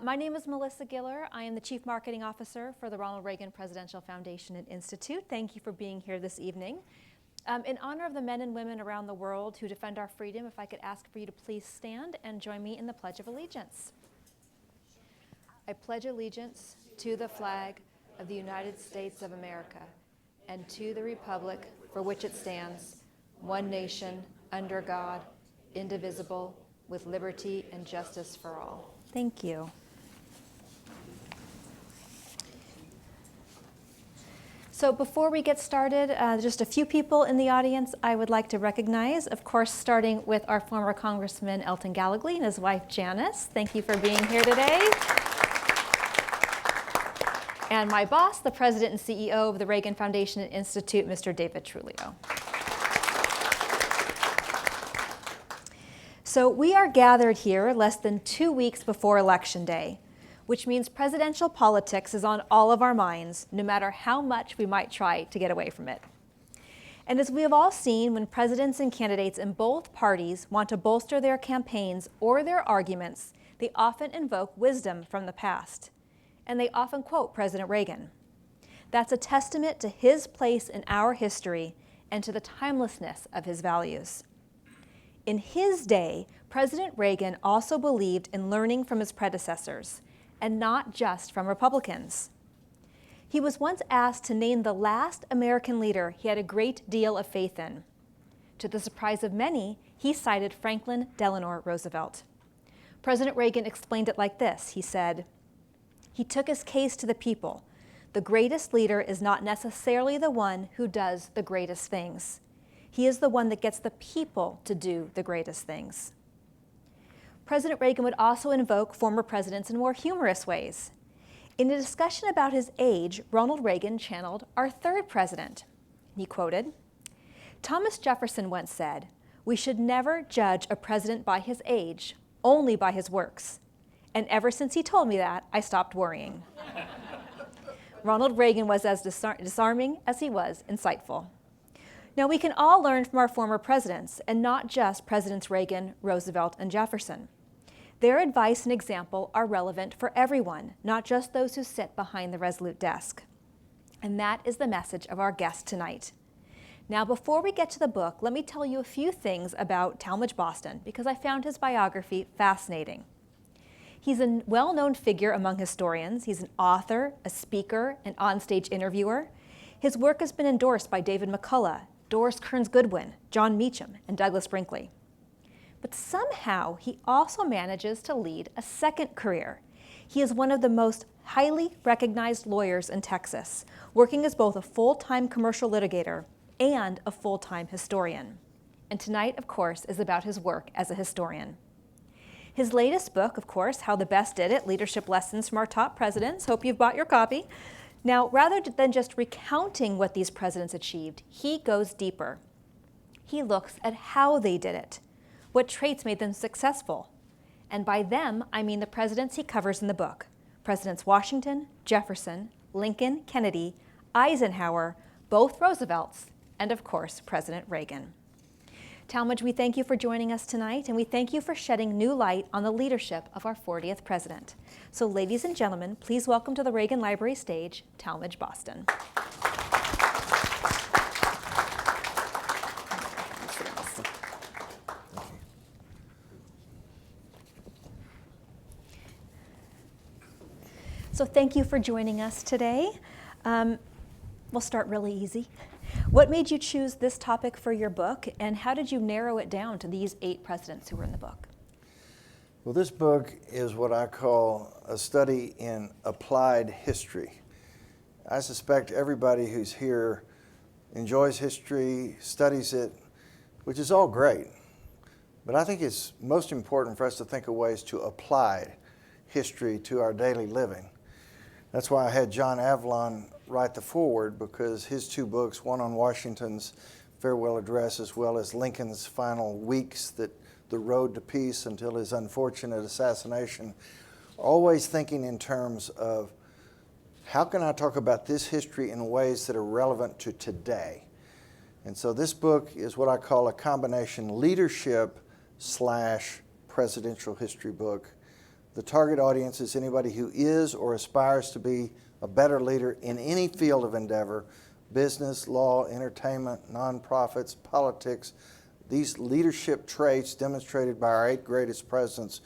My name is Melissa Giller. I am the Chief Marketing Officer for the Ronald Reagan Presidential Foundation and Institute. Thank you for being here this evening. In honor of the men and women around the world who defend our freedom, if I could ask for you to please stand and join me in the Pledge of Allegiance. I pledge allegiance to the flag of the United States of America and to the republic for which it stands, one nation, under God, indivisible, with liberty and justice for all. Thank you. So before we get started, just a few people in the audience I would like to recognize, of course, starting with our former Congressman Elton Gallegly and his wife Janice. Thank you for being here today. And my boss, the president and CEO of the Reagan Foundation and Institute, Mr. David Trulio. So we are gathered here less than 2 weeks before Election Day, which means presidential politics is on all of our minds, no matter how much we might try to get away from it. And as we have all seen, when presidents and candidates in both parties want to bolster their campaigns or their arguments, they often invoke wisdom from the past. And they often quote President Reagan. That's a testament to his place in our history and to the timelessness of his values. In his day, President Reagan also believed in learning from his predecessors, and not just from Republicans. He was once asked to name the last American leader he had a great deal of faith in. To the surprise of many, he cited Franklin Delano Roosevelt. President Reagan explained it like this. He said, "He took his case to the people. The greatest leader is not necessarily the one who does the greatest things. He is the one that gets the people to do the greatest things." President Reagan would also invoke former presidents in more humorous ways. In a discussion about his age, Ronald Reagan channeled our third president. He quoted, "Thomas Jefferson once said, 'We should never judge a president by his age, only by his works.' And ever since he told me that, I stopped worrying." Ronald Reagan was as disarming as he was insightful. Now, we can all learn from our former presidents, and not just Presidents Reagan, Roosevelt, and Jefferson. Their advice and example are relevant for everyone, not just those who sit behind the resolute desk. And that is the message of our guest tonight. Now, before we get to the book, let me tell you a few things about Talmage Boston, because I found his biography fascinating. He's a well-known figure among historians. He's an author, a speaker, an onstage interviewer. His work has been endorsed by David McCullough, Doris Kearns Goodwin, Jon Meacham, and Douglas Brinkley. But somehow, he also manages to lead a second career. He is one of the most highly recognized lawyers in Texas, working as both a full-time commercial litigator and a full-time historian. And tonight, of course, is about his work as a historian. His latest book, of course, How the Best Did It, Leadership Lessons from Our Top Presidents. Hope you've bought your copy. Now, rather than just recounting what these presidents achieved, he goes deeper. He looks at how they did it, what traits made them successful. And by them, I mean the presidents he covers in the book: Presidents Washington, Jefferson, Lincoln, Kennedy, Eisenhower, both Roosevelts, and of course, President Reagan. Talmage, we thank you for joining us tonight, and we thank you for shedding new light on the leadership of our 40th president. So ladies and gentlemen, please welcome to the Reagan Library stage, Talmage Boston. So thank you for joining us today. We'll start really easy. What made you choose this topic for your book, and how did you narrow it down to these 8 presidents who were in the book? Well, this book is what I call a study in applied history. I suspect everybody who's here enjoys history, studies it, which is all great. But I think it's most important for us to think of ways to apply history to our daily living. That's why I had John Avlon write the foreword, because his 2 books, one on Washington's farewell address as well as Lincoln's final weeks, that the road to peace until his unfortunate assassination, always thinking in terms of how can I talk about this history in ways that are relevant to today. And so this book is what I call a combination leadership / presidential history book The target audience is anybody who is or aspires to be a better leader in any field of endeavor: business, law, entertainment, nonprofits, politics. These leadership traits demonstrated by our 8 greatest presidents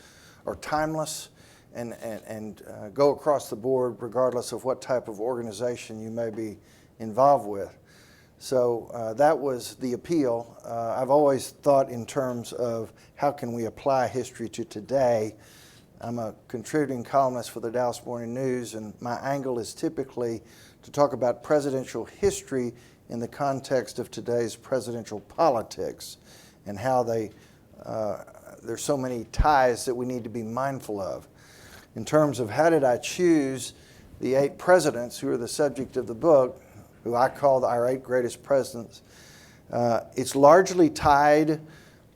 are timeless and go across the board regardless of what type of organization you may be involved with. So that was the appeal. I've always thought in terms of how can we apply history to today. I'm a contributing columnist for the Dallas Morning News, and my angle is typically to talk about presidential history in the context of today's presidential politics and how there's so many ties that we need to be mindful of. In terms of how did I choose the 8 presidents who are the subject of the book, who I call our 8 greatest presidents, it's largely tied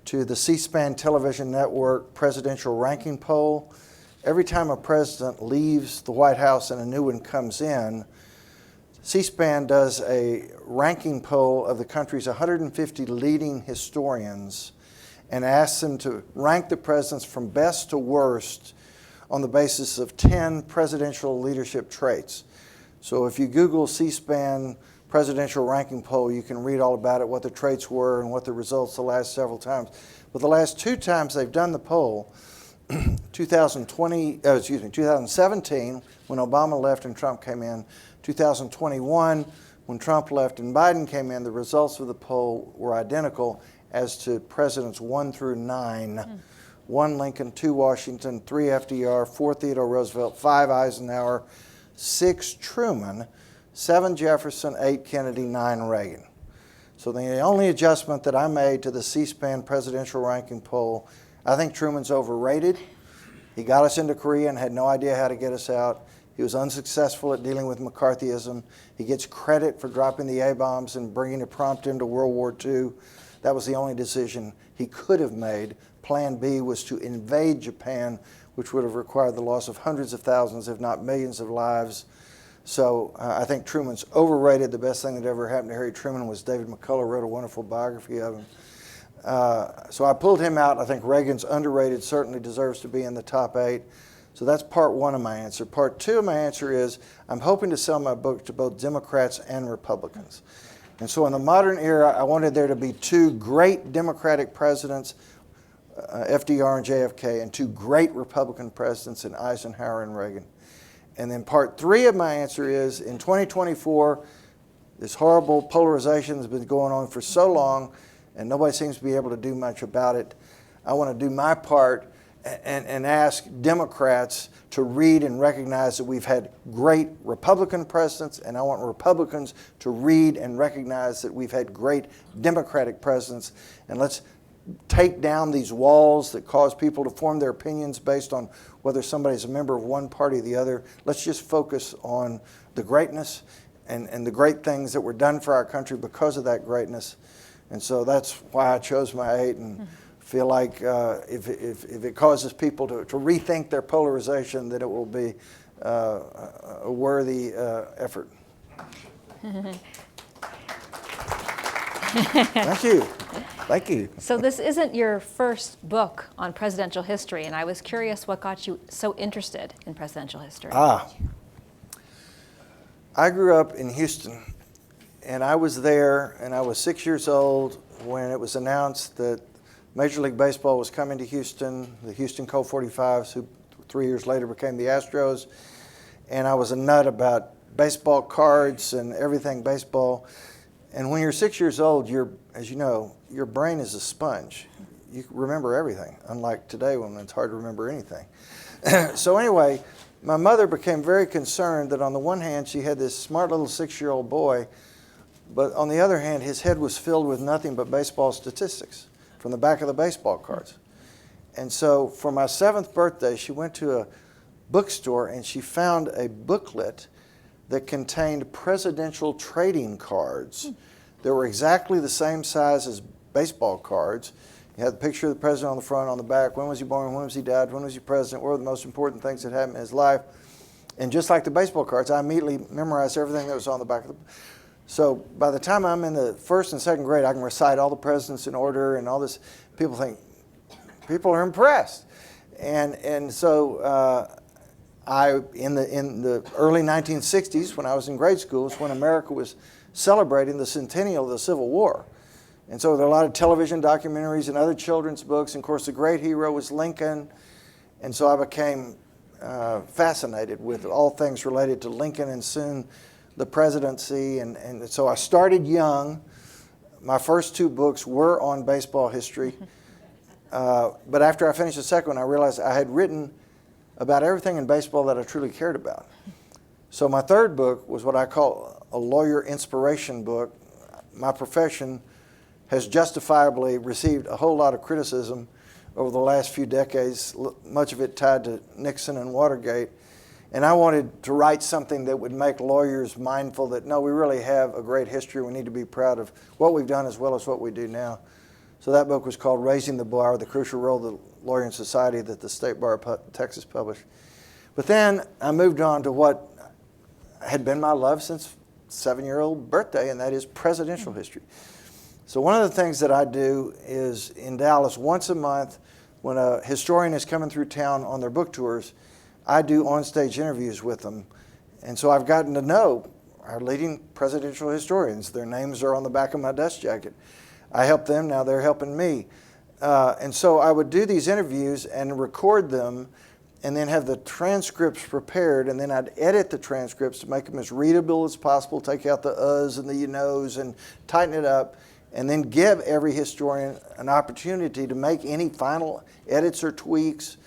to the C-SPAN television network presidential ranking poll. Every time a president leaves the White House and a new one comes in, C-SPAN does a ranking poll of the country's 150 leading historians and asks them to rank the presidents from best to worst on the basis of 10 presidential leadership traits. So if you Google C-SPAN presidential ranking poll, you can read all about it, what the traits were and what the results the last several times. But the last 2 times they've done the poll, 2017 when Obama left and Trump came in, 2021 when Trump left and Biden came in, the results of the poll were identical as to presidents 1 through 9. 1 Lincoln, 2 Washington, 3 FDR, 4 Theodore Roosevelt, 5 Eisenhower, 6 Truman, 7 Jefferson, 8 Kennedy, 9 Reagan. So the only adjustment that I made to the C-SPAN presidential ranking poll, I think Truman's overrated. He got us into Korea and had no idea how to get us out. He was unsuccessful at dealing with McCarthyism. He gets credit for dropping the A-bombs and bringing a prompt into World War II. That was the only decision he could have made. Plan B was to invade Japan, which would have required the loss of hundreds of thousands, if not millions of lives. So I think Truman's overrated. The best thing that ever happened to Harry Truman was David McCullough wrote a wonderful biography of him. So I pulled him out. I think Reagan's underrated, certainly deserves to be in the top 8. So that's part 1 of my answer. Part 2 of my answer is I'm hoping to sell my book to both Democrats and Republicans. And so in the modern era, I wanted there to be 2 great Democratic presidents, FDR and JFK, and 2 great Republican presidents in Eisenhower and Reagan. And then part 3 of my answer is in 2024, this horrible polarization has been going on for so long and nobody seems to be able to do much about it. I want to do my part and ask Democrats to read and recognize that we've had great Republican presidents, and I want Republicans to read and recognize that we've had great Democratic presidents. And let's take down these walls that cause people to form their opinions based on whether somebody's a member of one party or the other. Let's just focus on the greatness and the great things that were done for our country because of that greatness. And so that's why I chose my 8 and feel like if it causes people to rethink their polarization, that it will be a worthy effort. Thank you. Thank you. So this isn't your first book on presidential history, and I was curious what got you so interested in presidential history. I grew up in Houston, and I was there, and I was 6 years old when it was announced that Major League Baseball was coming to Houston, the Houston Colt 45s, who 3 years later became the Astros, and I was a nut about baseball cards and everything baseball. And when you're 6 years old, as you know, your brain is a sponge. You remember everything, unlike today when it's hard to remember anything. So anyway, my mother became very concerned that on the one hand, she had this smart little 6-year-old boy, but on the other hand, his head was filled with nothing but baseball statistics from the back of the baseball cards. And so for my 7th birthday, she went to a bookstore and she found a booklet that contained presidential trading cards. They were exactly the same size as baseball cards. You had the picture of the president on the front, on the back, when was he born, when was he died, when was he president, what were the most important things that happened in his life. And just like the baseball cards, I immediately memorized everything that was on the back of the. So by the time I'm in the 1st and 2nd grade, I can recite all the presidents in order and all this. People are impressed. And so in the early 1960s, when I was in grade school, is when America was celebrating the centennial of the Civil War. And so there are a lot of television documentaries and other children's books. And of course, the great hero was Lincoln. And so I became fascinated with all things related to Lincoln and soon the presidency. And so I started young. My first two books were on baseball history. But after I finished the second one, I realized I had written about everything in baseball that I truly cared about. So my third book was what I call a lawyer inspiration book. My profession has justifiably received a whole lot of criticism over the last few decades, much of it tied to Nixon and Watergate. And I wanted to write something that would make lawyers mindful that, no, we really have a great history. We need to be proud of what we've done as well as what we do now. So that book was called Raising the Bar, the Crucial Role of the Lawyer in Society, that the State Bar of Texas published. But then I moved on to what had been my love since 7-year-old birthday, and that is presidential history. So one of the things that I do is in Dallas once a month, when a historian is coming through town on their book tours, I do on-stage interviews with them. And so I've gotten to know our leading presidential historians. Their names are on the back of my dust jacket. I help them, now they're helping me. And so I would do these interviews and record them and then have the transcripts prepared, and then I'd edit the transcripts to make them as readable as possible, take out the uhs and the you knows and tighten it up, and then give every historian an opportunity to make any final edits or tweaks.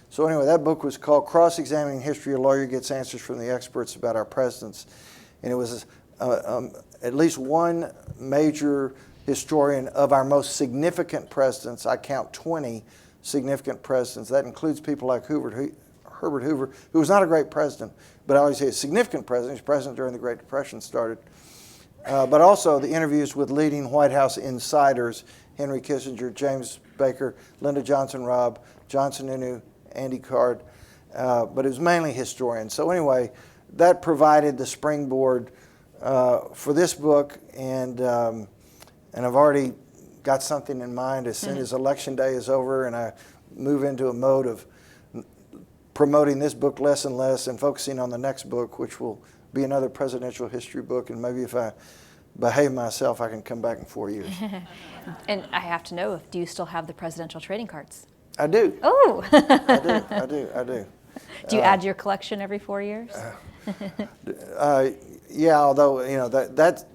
So anyway, that book was called Cross-Examining History. A Lawyer Gets Answers from the Experts About Our Presidents. And it was at least one major historian of our most significant presidents. I count 20 significant presidents. That includes people like Herbert Hoover, who was not a great president, but I always say a significant president. He was president during the Great Depression started. But also the interviews with leading White House insiders, Henry Kissinger, James Baker, Lyndon Johnson Robb, John Sununu, Andy Card, but it was mainly historians. So anyway, that provided the springboard for this book, and I've already got something in mind as soon as Election Day is over and I move into a mode of promoting this book less and less and focusing on the next book, which will be another presidential history book, and maybe if I behave myself, I can come back in 4 years. And I have to know, do you still have the presidential trading cards? I do. Oh! I do. Do you add to your collection every 4 years? Yeah, although, you know, that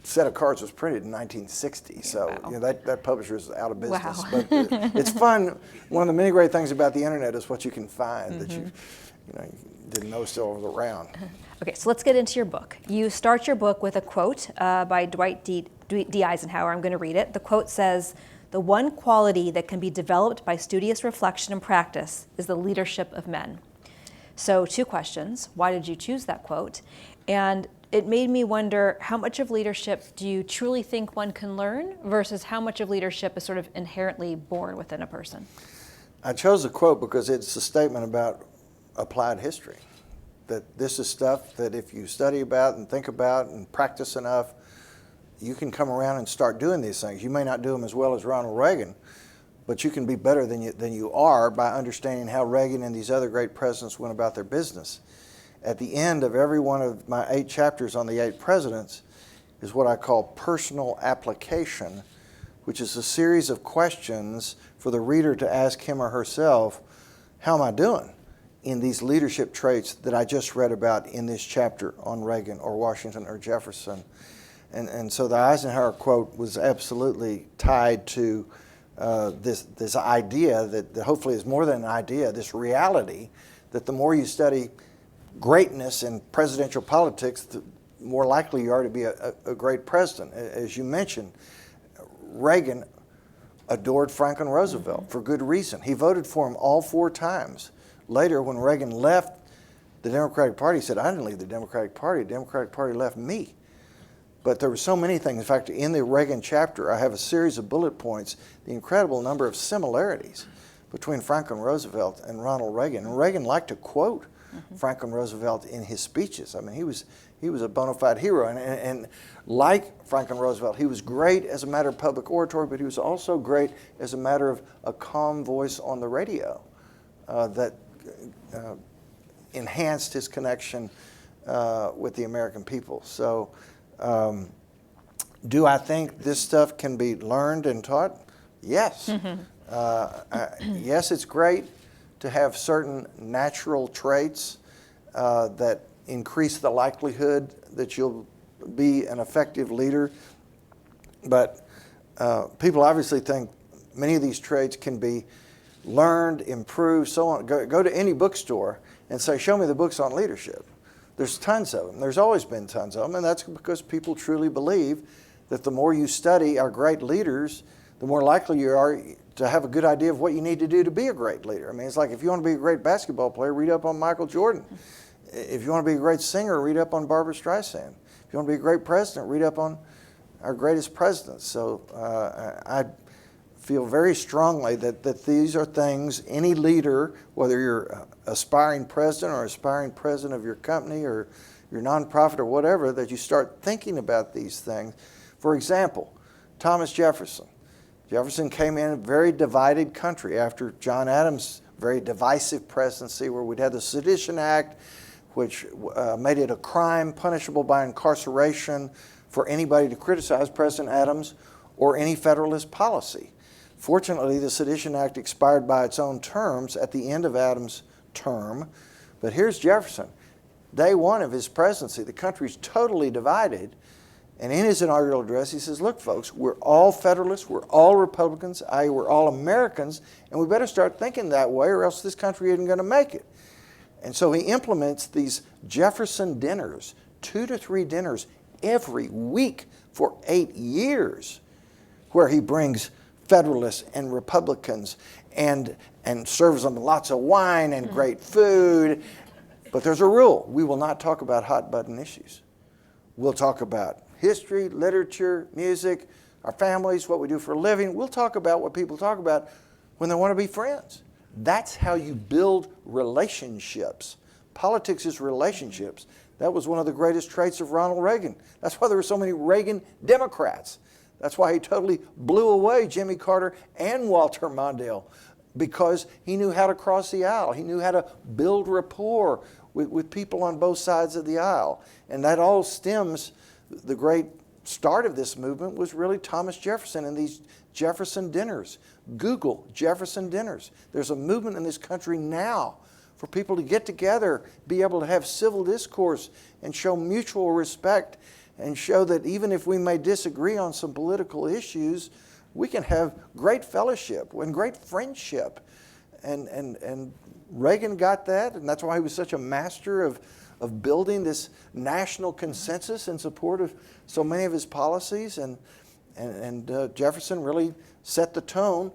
set of cards was printed in 1960, so wow. you know, that publisher is out of business. Wow. But it's fun. One of the many great things about the internet is what you can find that you didn't know still was around. Okay, so let's get into your book. You start your book with a quote by Dwight D. Eisenhower. I'm going to read it. The quote says, "The one quality that can be developed by studious reflection and practice is the leadership of men." So 2 questions. Why did you choose that quote? And it made me wonder, how much of leadership do you truly think one can learn versus how much of leadership is sort of inherently born within a person? I chose the quote because it's a statement about applied history. That this is stuff that if you study about and think about and practice enough, you can come around and start doing these things. You may not do them as well as Ronald Reagan, but you can be better than you are by understanding how Reagan and these other great presidents went about their business. At the end of every one of my 8 chapters on the 8 presidents is what I call personal application, which is a series of questions for the reader to ask him or herself, how am I doing in these leadership traits that I just read about in this chapter on Reagan or Washington or Jefferson? And so the Eisenhower quote was absolutely tied to this idea that hopefully is more than an idea, this reality that the more you study greatness in presidential politics, the more likely you are to be a great president. As you mentioned, Reagan adored Franklin Roosevelt for good reason. He voted for him all 4 times. Later, when Reagan left the Democratic Party, he said, I didn't leave the Democratic Party. The Democratic Party left me. But there were so many things. In fact, in the Reagan chapter, I have a series of bullet points, the incredible number of similarities between Franklin Roosevelt and Ronald Reagan. And Reagan liked to quote Franklin Roosevelt in his speeches. I mean, he was a bona fide hero. And like Franklin Roosevelt, he was great as a matter of public oratory, but he was also great as a matter of a calm voice on the radio. that enhanced his connection with the American people. So do I think this stuff can be learned and taught? Yes. Yes, it's great to have certain natural traits that increase the likelihood that you'll be an effective leader. But people obviously think many of these traits can be learned, improved, so on. Go to any bookstore and say, show me the books on leadership. There's tons of them. There's always been tons of them, and that's because people truly believe that the more you study our great leaders, the more likely you are to have a good idea of what you need to do to be a great leader. I mean, it's like if you want to be a great basketball player, read up on Michael Jordan. If you want to be a great singer, read up on Barbra Streisand. If you want to be a great president, read up on our greatest presidents. So I feel very strongly that these are things any leader, whether you're aspiring president or aspiring president of your company or your nonprofit or whatever, that you start thinking about these things. For example, Thomas Jefferson. Jefferson came in a very divided country after John Adams' very divisive presidency, where we'd had the Sedition Act, which made it a crime punishable by incarceration for anybody to criticize President Adams or any Federalist policy. Fortunately, the Sedition Act expired by its own terms at the end of Adams' term. But here's Jefferson. Day one of his presidency, the country's totally divided. And in his inaugural address, he says, look, folks, we're all Federalists, we're all Republicans, i.e. we're all Americans, and we better start thinking that way or else this country isn't going to make it. And so he implements these Jefferson dinners, 2 to 3 dinners every week for 8 years, where he brings Federalists and Republicans and serves them lots of wine and great food. But there's a rule. We will not talk about hot-button issues. We'll talk about history, literature, music, our families, what we do for a living. We'll talk about what people talk about when they want to be friends. That's how you build relationships. Politics is relationships. That was one of the greatest traits of Ronald Reagan. That's why there were so many Reagan Democrats. That's why he totally blew away Jimmy Carter and Walter Mondale, because he knew how to cross the aisle. He knew how to build rapport with people on both sides of the aisle. And that all stems, the great start of this movement was really Thomas Jefferson and these Jefferson dinners. Google Jefferson dinners. There's a movement in this country now for people to get together, be able to have civil discourse and show mutual respect and show that even if we may disagree on some political issues, we can have great fellowship and great friendship. And Reagan got that, and that's why he was such a master of building this national consensus in support of so many of his policies. And Jefferson really set the tone.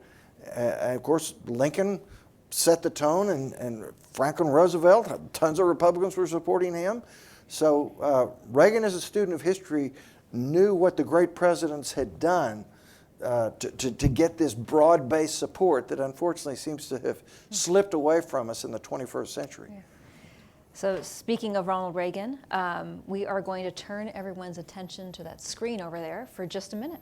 And of course, Lincoln set the tone, and Franklin Roosevelt, tons of Republicans were supporting him. So Reagan, as a student of history, knew what the great presidents had done to get this broad-based support that unfortunately seems to have slipped away from us in the 21st century. Yeah. So speaking of Ronald Reagan, we are going to turn everyone's attention to that screen over there for just a minute.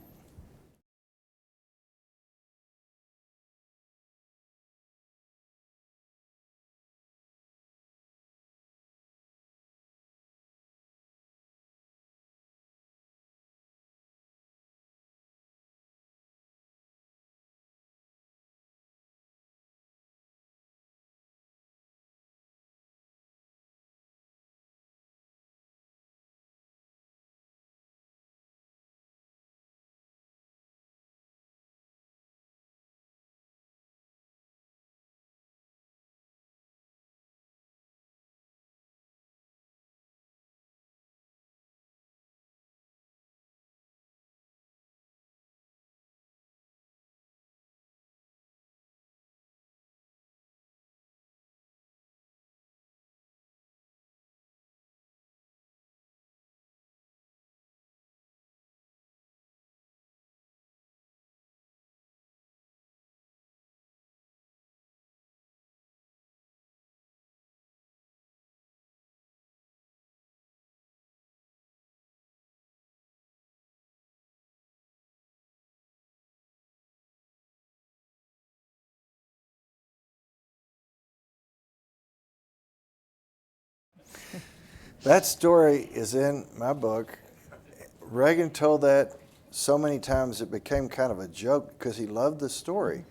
That story is in my book. Reagan told that so many times it became kind of a joke because he loved the story.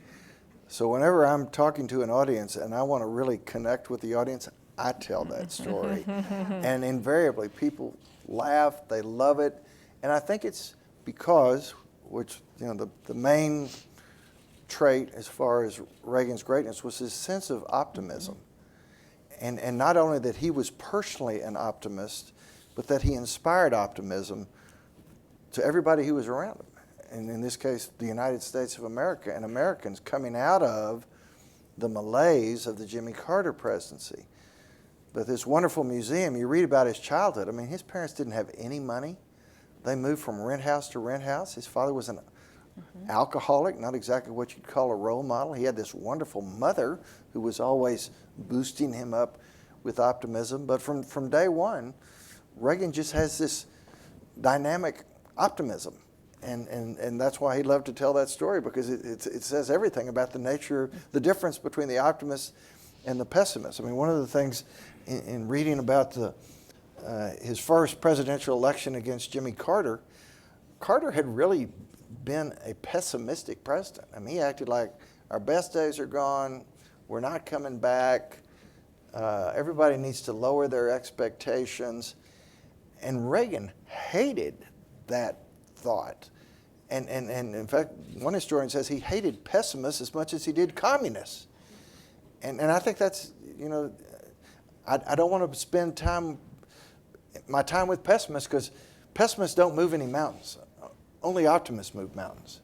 So whenever I'm talking to an audience and I want to really connect with the audience, I tell that story. And invariably people laugh, they love it. And I think it's because, which, the main trait as far as Reagan's greatness was his sense of optimism. And not only that he was personally an optimist, but that he inspired optimism to everybody who was around him. And in this case, the United States of America and Americans coming out of the malaise of the Jimmy Carter presidency. But this wonderful museum, you read about his childhood. I mean, his parents didn't have any money. They moved from rent house to rent house. His father was an alcoholic, not exactly what you'd call a role model. He had this wonderful mother who was always boosting him up with optimism. But from day one, Reagan just has this dynamic optimism. And that's why he loved to tell that story, because it says everything about the nature, the difference between the optimist and the pessimist. I mean, one of the things in reading about his first presidential election against Jimmy Carter, Carter had really been a pessimistic president. I mean, he acted like our best days are gone, we're not coming back, everybody needs to lower their expectations. And Reagan hated that thought. And in fact, one historian says he hated pessimists as much as he did communists. And I think that's, I don't want to spend my time with pessimists, because pessimists don't move any mountains. Only optimists move mountains.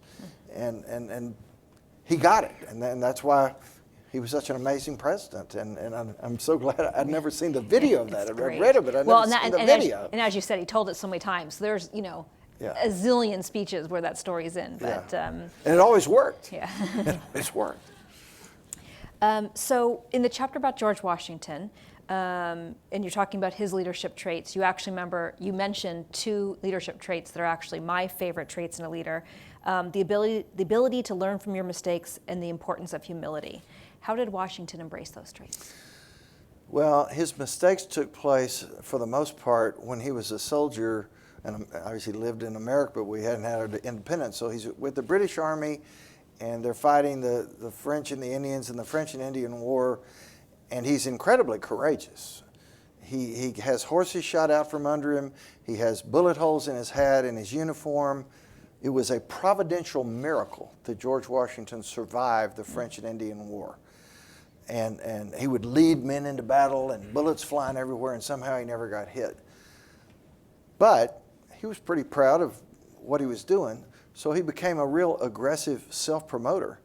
And he got it. And that's why he was such an amazing president. And I'm so glad I'd never seen the video of that. I've read of it, I've never seen the video. And as you said, he told it so many times. There's, a zillion speeches where that story's in. But, and it always worked. Yeah. It always worked. So in the chapter about George Washington, and you're talking about his leadership traits, you mentioned two leadership traits that are actually my favorite traits in a leader, the ability to learn from your mistakes and the importance of humility. How did Washington embrace those traits? Well, his mistakes took place, for the most part, when he was a soldier, and obviously lived in America, but we hadn't had our independence. So he's with the British Army, and they're fighting the French and the Indians in the French and Indian War, and he's incredibly courageous. He has horses shot out from under him. He has bullet holes in his hat and his uniform. It was a providential miracle that George Washington survived the French and Indian War. And he would lead men into battle and bullets flying everywhere, and somehow he never got hit. But he was pretty proud of what he was doing, so he became a real aggressive self-promoter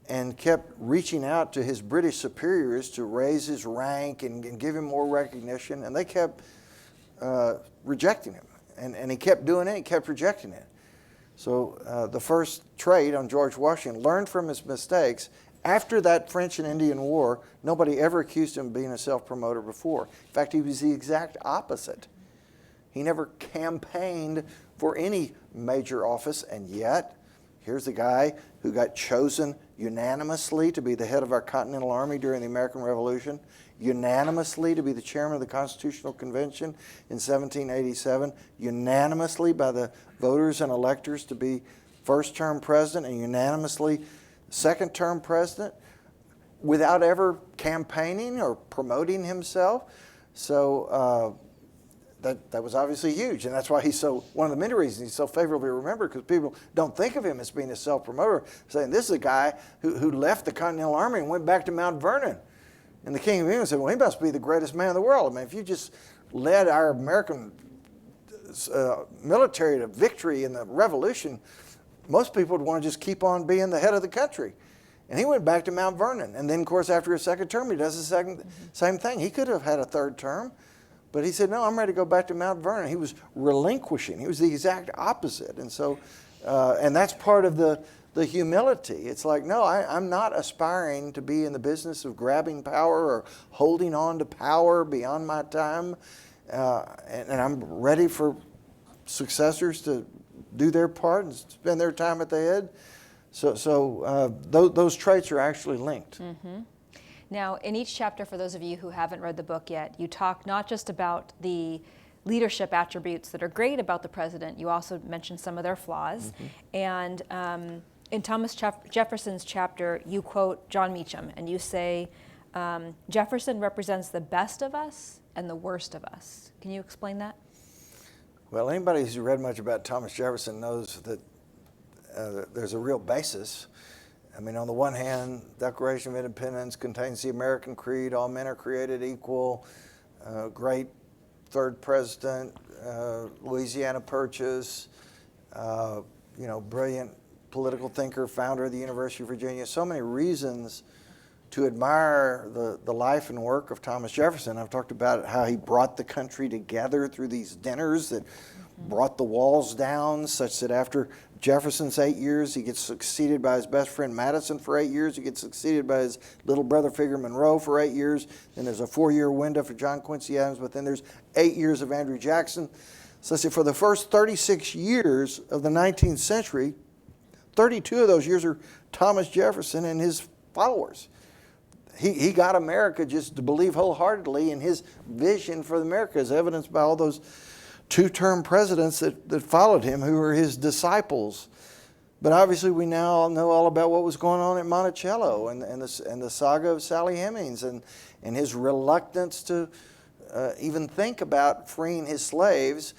and kept reaching out to his British superiors to raise his rank and give him more recognition, and they kept rejecting him. And he kept doing it, he kept rejecting it. So the first trait on George Washington, learned from his mistakes. After that French and Indian War, nobody ever accused him of being a self-promoter before. In fact, he was the exact opposite. He never campaigned for any major office, and yet, here's the guy who got chosen unanimously to be the head of our Continental Army during the American Revolution, unanimously to be the chairman of the Constitutional Convention in 1787, unanimously by the voters and electors to be first-term president, and unanimously second-term president, without ever campaigning or promoting himself. So that was obviously huge, and that's why one of the many reasons he's so favorably remembered, because people don't think of him as being a self-promoter, saying this is a guy who left the Continental Army and went back to Mount Vernon. And the King of England said, well, he must be the greatest man in the world. I mean, if you just led our American military to victory in the Revolution, most people would want to just keep on being the head of the country. And he went back to Mount Vernon. And then, of course, after his second term, he does the same thing. He could have had a third term, but he said, no, I'm ready to go back to Mount Vernon. He was relinquishing. He was the exact opposite. And so, and that's part of the humility. It's like, no, I'm not aspiring to be in the business of grabbing power or holding on to power beyond my time. And I'm ready for successors to do their part and spend their time at the head. So those traits are actually linked. Mm-hmm. Now, in each chapter, for those of you who haven't read the book yet, you talk not just about the leadership attributes that are great about the president, you also mention some of their flaws. And in Thomas Jefferson's chapter, you quote Jon Meacham, and you say, Jefferson represents the best of us and the worst of us. Can you explain that? Well, anybody who's read much about Thomas Jefferson knows that there's a real basis. I mean, on the one hand, Declaration of Independence contains the American creed, all men are created equal, great third president, Louisiana Purchase, brilliant political thinker, founder of the University of Virginia. So many reasons to admire the life and work of Thomas Jefferson. I've talked about how he brought the country together through these dinners that brought the walls down, such that after Jefferson's 8 years, he gets succeeded by his best friend Madison for 8 years. He gets succeeded by his little brother figure Monroe for 8 years. Then there's a 4-year window for John Quincy Adams, but then there's 8 years of Andrew Jackson. So for the first 36 years of the 19th century, 32 of those years are Thomas Jefferson and his followers. He got America just to believe wholeheartedly in his vision for America, as evidenced by all those two-term presidents that followed him, who were his disciples. But obviously we now know all about what was going on at Monticello and the saga of Sally Hemings and his reluctance to even think about freeing his slaves.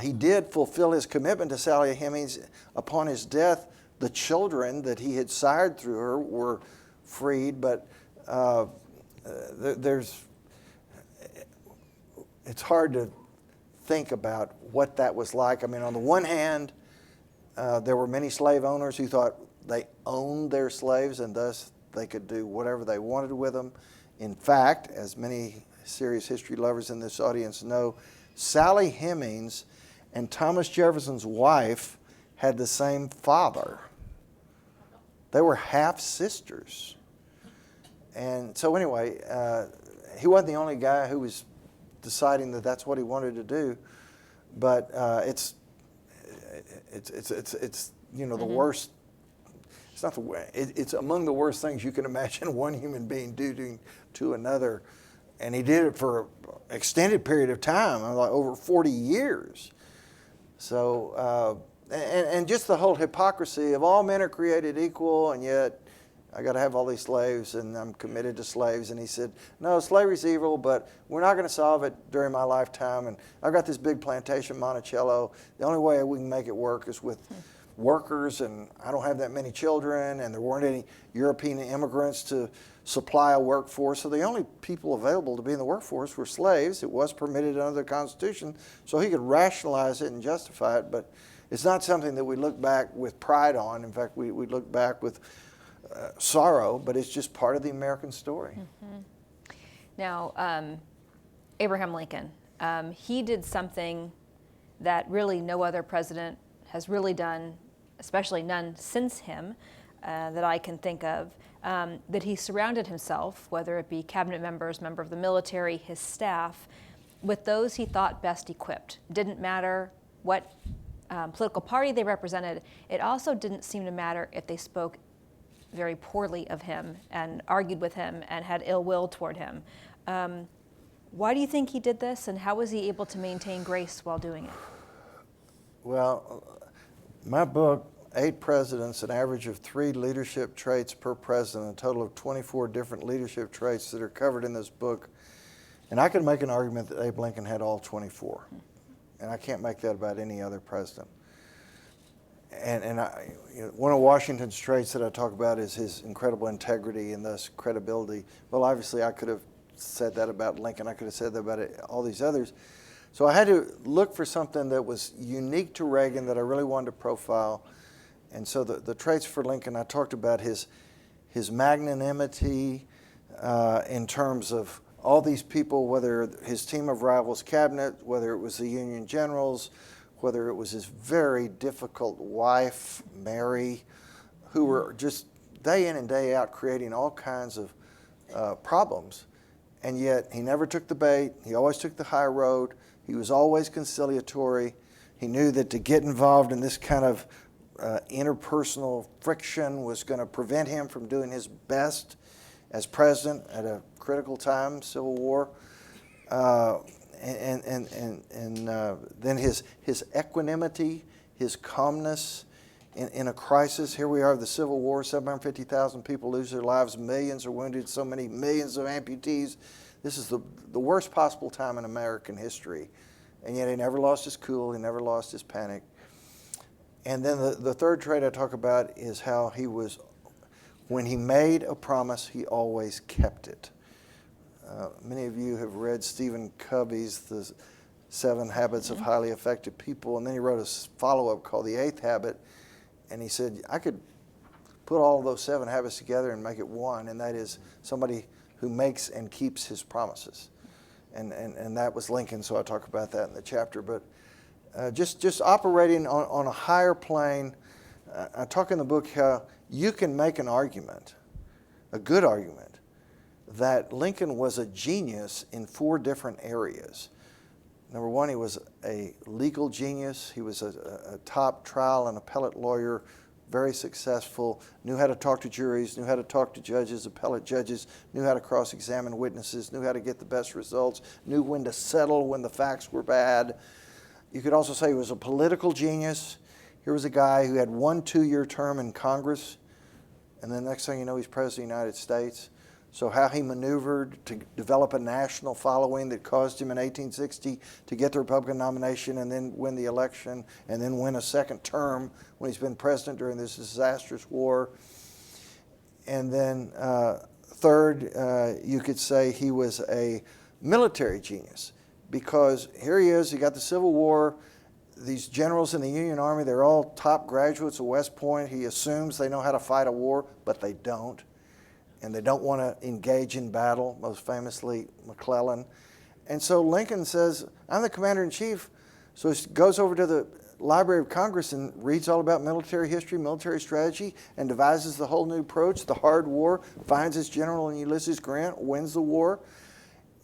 He did fulfill his commitment to Sally Hemings. Upon his death, the children that he had sired through her were freed, but it's hard to think about what that was like. I mean, on the one hand, there were many slave owners who thought they owned their slaves and thus they could do whatever they wanted with them. In fact, as many serious history lovers in this audience know, Sally Hemings and Thomas Jefferson's wife had the same father. They were half-sisters. And so anyway, he wasn't the only guy who was deciding that that's what he wanted to do, but it's the worst. It's not the way. It's among the worst things you can imagine one human being doing to another, and he did it for an extended period of time, like over 40 years. So and just the whole hypocrisy of all men are created equal, and yet I got to have all these slaves, and I'm committed to slaves. And he said, no, slavery's evil, but we're not going to solve it during my lifetime. And I've got this big plantation, Monticello. The only way we can make it work is with workers, and I don't have that many children, and there weren't any European immigrants to supply a workforce. So the only people available to be in the workforce were slaves. It was permitted under the Constitution, so he could rationalize it and justify it. But it's not something that we look back with pride on. In fact, we look back with sorrow, but it's just part of the American story. Now, Abraham Lincoln, he did something that really no other president has really done, especially none since him, that I can think of, that he surrounded himself, whether it be cabinet members, member of the military, his staff, with those he thought best equipped. Didn't matter what political party they represented. It also didn't seem to matter if they spoke very poorly of him and argued with him and had ill will toward him. Why do you think he did this, and how was he able to maintain grace while doing it? Well, my book, 8 Presidents, an average of 3 leadership traits per president, a total of 24 different leadership traits that are covered in this book. And I could make an argument that Abe Lincoln had all 24. And I can't make that about any other president. And one of Washington's traits that I talk about is his incredible integrity and thus credibility. Well, obviously I could have said that about Lincoln. I could have said that about all these others. So I had to look for something that was unique to Reagan that I really wanted to profile. And so the traits for Lincoln, I talked about his magnanimity in terms of all these people, whether his team of rivals cabinet, whether it was the Union generals, whether it was his very difficult wife, Mary, who were just day in and day out creating all kinds of problems. And yet he never took the bait. He always took the high road. He was always conciliatory. He knew that to get involved in this kind of interpersonal friction was going to prevent him from doing his best as president at a critical time, Civil War. Then his equanimity, his calmness in a crisis. Here we are, the Civil War, 750,000 people lose their lives, millions are wounded, so many millions of amputees. This is the worst possible time in American history. And yet he never lost his cool, he never lost his panic. And then the third trait I talk about is how he was, when he made a promise, he always kept it. Many of you have read Stephen Covey's The 7 Habits of Highly Effective People, and then he wrote a follow-up called The 8th Habit, and he said, I could put all of those 7 habits together and make it one, and that is somebody who makes and keeps his promises. And that was Lincoln, so I talk about that in the chapter. But just operating on a higher plane, I talk in the book how you can make an argument, a good argument, that Lincoln was a genius in 4 different areas. Number one, he was a legal genius. He was a top trial and appellate lawyer, very successful, knew how to talk to juries, knew how to talk to judges, appellate judges, knew how to cross-examine witnesses, knew how to get the best results, knew when to settle when the facts were bad. You could also say he was a political genius. Here was a guy who had 1 2-year term in Congress, and then next thing you know, he's President of the United States. So how he maneuvered to develop a national following that caused him in 1860 to get the Republican nomination and then win the election and then win a second term when he's been president during this disastrous war. And then third, you could say he was a military genius, because here he is, he got the Civil War, these generals in the Union Army, they're all top graduates of West Point. He assumes they know how to fight a war, but they don't. And they don't want to engage in battle, most famously McClellan. And so Lincoln says, I'm the commander-in-chief. So he goes over to the Library of Congress and reads all about military history, military strategy, and devises the whole new approach, the hard war, finds his general in Ulysses Grant, wins the war.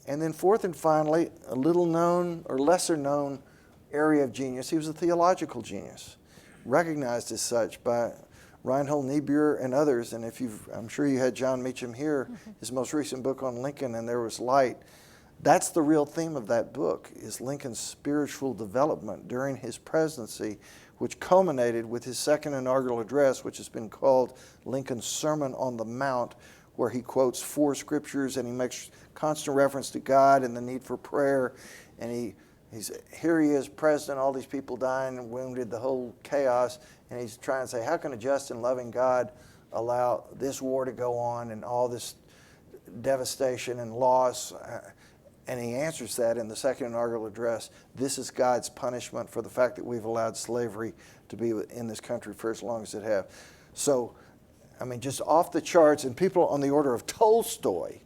And then fourth and finally, a little known or lesser known area of genius, he was a theological genius, recognized as such by Reinhold Niebuhr and others. And I'm sure you had Jon Meacham here, his most recent book on Lincoln, And There Was Light. That's the real theme of that book, is Lincoln's spiritual development during his presidency, which culminated with his second inaugural address, which has been called Lincoln's Sermon on the Mount, where he quotes 4 scriptures and he makes constant reference to God and the need for prayer. And here he is, president, all these people dying and wounded, the whole chaos. And he's trying to say, how can a just and loving God allow this war to go on and all this devastation and loss? And he answers that in the second inaugural address. This is God's punishment for the fact that we've allowed slavery to be in this country for as long as it have. So, I mean, just off the charts. And people on the order of Tolstoy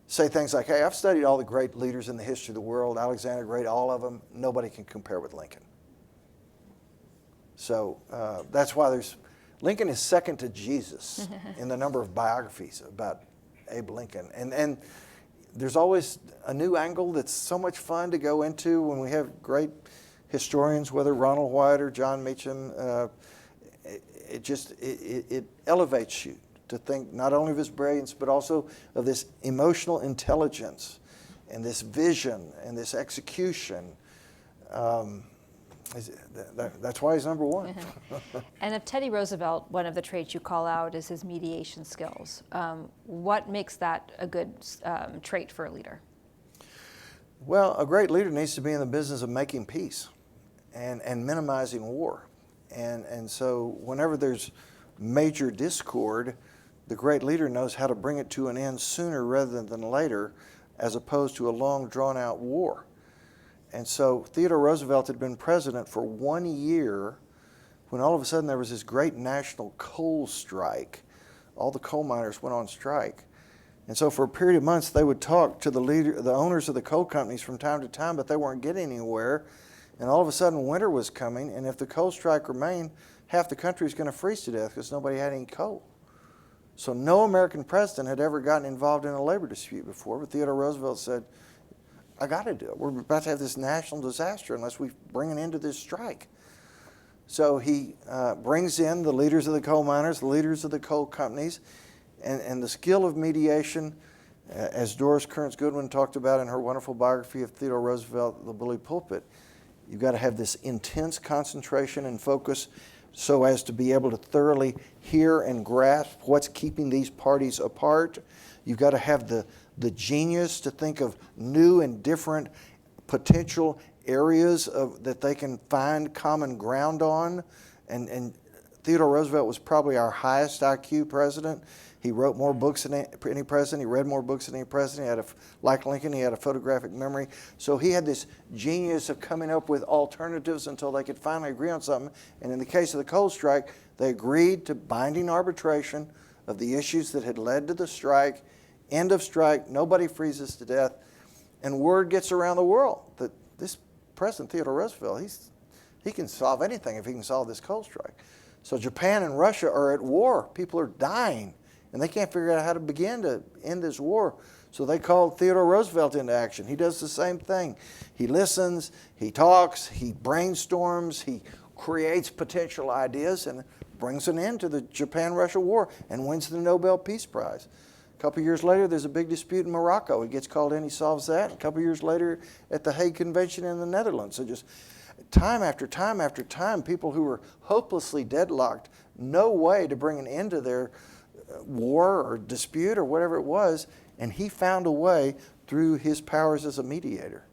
say things like, hey, I've studied all the great leaders in the history of the world, Alexander the Great, all of them. Nobody can compare with Lincoln. So that's why Lincoln is second to Jesus in the number of biographies about Abe Lincoln. And there's always a new angle that's so much fun to go into when we have great historians, whether Ronald White or Jon Meacham. It elevates you to think not only of his brilliance, but also of this emotional intelligence and this vision and this execution. That's why he's number one. And of Teddy Roosevelt, one of the traits you call out is his mediation skills. What makes that a good trait for a leader? Well, a great leader needs to be in the business of making peace and minimizing war. And so whenever there's major discord, the great leader knows how to bring it to an end sooner rather than later, as opposed to a long, drawn-out war. And so Theodore Roosevelt had been president for 1 year when all of a sudden there was this great national coal strike. All the coal miners went on strike. And so for a period of months they would talk to the owners of the coal companies from time to time, but they weren't getting anywhere. And all of a sudden winter was coming, and if the coal strike remained, half the country was going to freeze to death because nobody had any coal. So no American president had ever gotten involved in a labor dispute before, but Theodore Roosevelt said, I got to do it. We're about to have this national disaster unless we bring an end to this strike. So he brings in the leaders of the coal miners, the leaders of the coal companies, And the skill of mediation, as Doris Kearns Goodwin talked about in her wonderful biography of Theodore Roosevelt, The Bully Pulpit, you've got to have this intense concentration and focus so as to be able to thoroughly hear and grasp what's keeping these parties apart. You've got to have the genius to think of new and different potential areas that they can find common ground on. And Theodore Roosevelt was probably our highest IQ president. He wrote more books than any president. He read more books than any president. Like Lincoln, he had a photographic memory. So he had this genius of coming up with alternatives until they could finally agree on something. And in the case of the coal strike, they agreed to binding arbitration of the issues that had led to the strike. End of strike, nobody freezes to death. And word gets around the world that this President Theodore Roosevelt, he can solve anything if he can solve this coal strike. So Japan and Russia are at war. People are dying. And they can't figure out how to begin to end this war. So they called Theodore Roosevelt into action. He does the same thing. He listens, he talks, he brainstorms, he creates potential ideas and brings an end to the Japan-Russia war and wins the Nobel Peace Prize. A couple years later, there's a big dispute in Morocco. He gets called in, he solves that. A couple years later, at the Hague Convention in the Netherlands. So just time after time after time, people who were hopelessly deadlocked, no way to bring an end to their war or dispute or whatever it was, and he found a way through his powers as a mediator.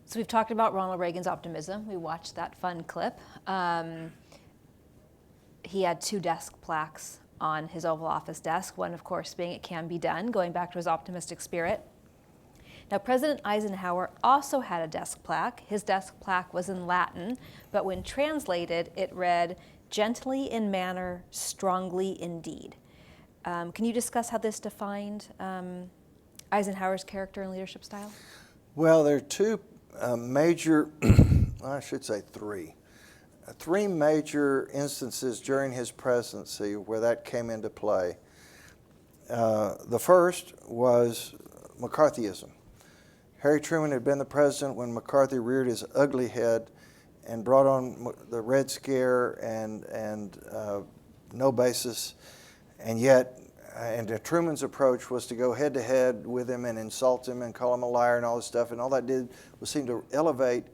So we've talked about Ronald Reagan's optimism. We watched that fun clip. He had 2 desk plaques on his Oval Office desk, one of course being "It Can Be Done," going back to his optimistic spirit. Now, President Eisenhower also had a desk plaque. His desk plaque was in Latin, but when translated, it read, "Gently in manner, strongly in deed." Can you discuss how this defined Eisenhower's character and leadership style? Well, there are 2 major, I should say 3. 3 major instances during his presidency where that came into play. The first was McCarthyism. Harry Truman had been the president when McCarthy reared his ugly head and brought on the Red Scare and no basis, and yet, Truman's approach was to go head to head with him and insult him and call him a liar and all this stuff, and all that did was seem to elevate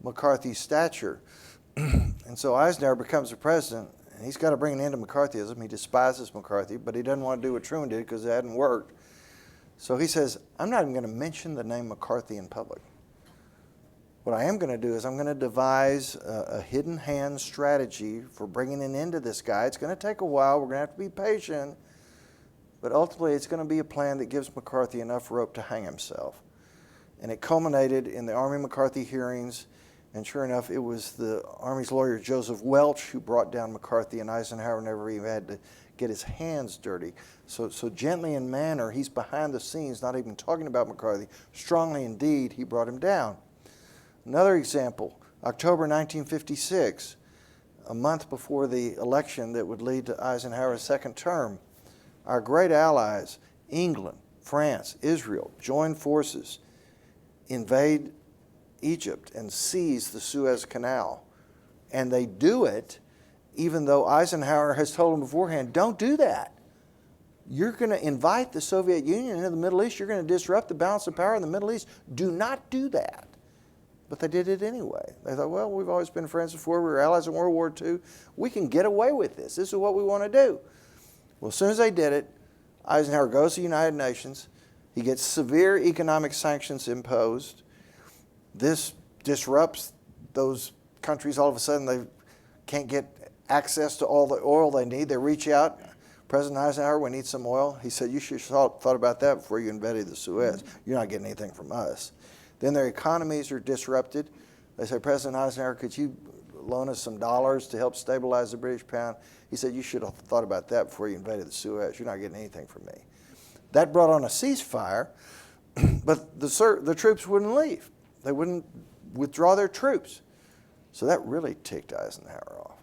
McCarthy's stature. And so Eisenhower becomes the president, and he's got to bring an end to McCarthyism. He despises McCarthy, but he doesn't want to do what Truman did because it hadn't worked. So he says, I'm not even going to mention the name McCarthy in public. What I am going to do is I'm going to devise a hidden hand strategy for bringing an end to this guy. It's going to take a while. We're going to have to be patient. But ultimately, it's going to be a plan that gives McCarthy enough rope to hang himself. And it culminated in the Army McCarthy hearings. And sure enough, it was the Army's lawyer, Joseph Welch, who brought down McCarthy, and Eisenhower never even had to get his hands dirty. So gently in manner, he's behind the scenes, not even talking about McCarthy. Strongly indeed, he brought him down. Another example, October 1956, a month before the election that would lead to Eisenhower's second term, our great allies, England, France, Israel, join forces, invade Egypt and seize the Suez Canal. And they do it even though Eisenhower has told them beforehand, don't do that. You're going to invite the Soviet Union into the Middle East. You're going to disrupt the balance of power in the Middle East. Do not do that. But they did it anyway. They thought, well, we've always been friends before. We were allies in World War II. We can get away with this. This is what we want to do. Well, as soon as they did it, Eisenhower goes to the United Nations. He gets severe economic sanctions imposed. This disrupts those countries. All of a sudden, they can't get access to all the oil they need. They reach out. President Eisenhower, we need some oil. He said, you should have thought about that before you invaded the Suez. You're not getting anything from us. Then their economies are disrupted. They said, President Eisenhower, could you loan us some dollars to help stabilize the British pound? He said, you should have thought about that before you invaded the Suez. You're not getting anything from me. That brought on a ceasefire, but the troops wouldn't leave. They wouldn't withdraw their troops. So that really ticked Eisenhower off.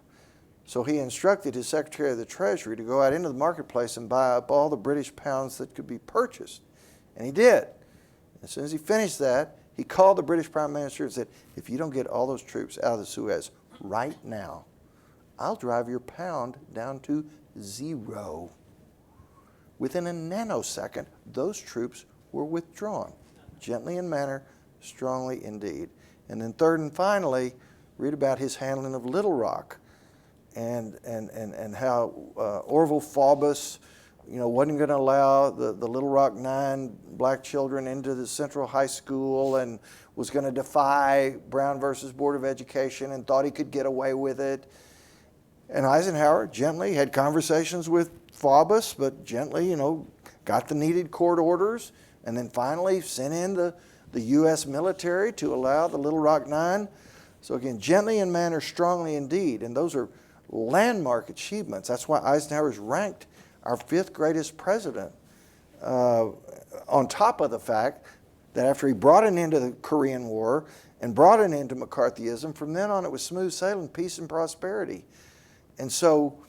So he instructed his Secretary of the Treasury to go out into the marketplace and buy up all the British pounds that could be purchased. And he did. As soon as he finished that, he called the British Prime Minister and said, if you don't get all those troops out of the Suez right now, I'll drive your pound down to 0. within a nanosecond, those troops were withdrawn, gently in manner, strongly indeed. And then third and finally, read about his handling of Little Rock and how Orville Faubus, wasn't going to allow the Little Rock 9 black children into the Central High School and was going to defy Brown versus Board of Education and thought he could get away with it. And Eisenhower gently had conversations with Faubus, but gently, got the needed court orders and then finally sent in the U.S. military to allow the Little Rock 9. So again, gently in manner, strongly indeed. And those are landmark achievements. That's why Eisenhower is ranked our 5th greatest president, on top of the fact that after he brought an end to the Korean War and brought an end to McCarthyism, from then on it was smooth sailing, peace and prosperity. And so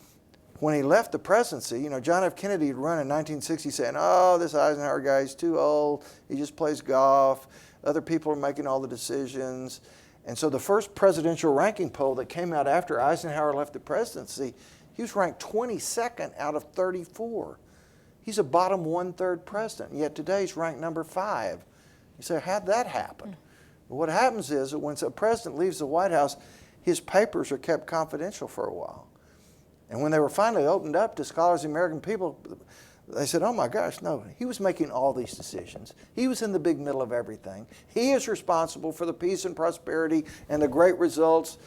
when he left the presidency, John F. Kennedy had run in 1960 saying, oh, this Eisenhower guy is too old, he just plays golf, other people are making all the decisions. And so the first presidential ranking poll that came out after Eisenhower left the presidency, he was ranked 22nd out of 34. He's a bottom 1/3 president, yet today he's ranked number 5. You say, how'd that happen? Well, what happens is that when a president leaves the White House, his papers are kept confidential for a while. And when they were finally opened up to scholars and American people, they said, oh my gosh, no, he was making all these decisions. He was in the big middle of everything. He is responsible for the peace and prosperity and the great results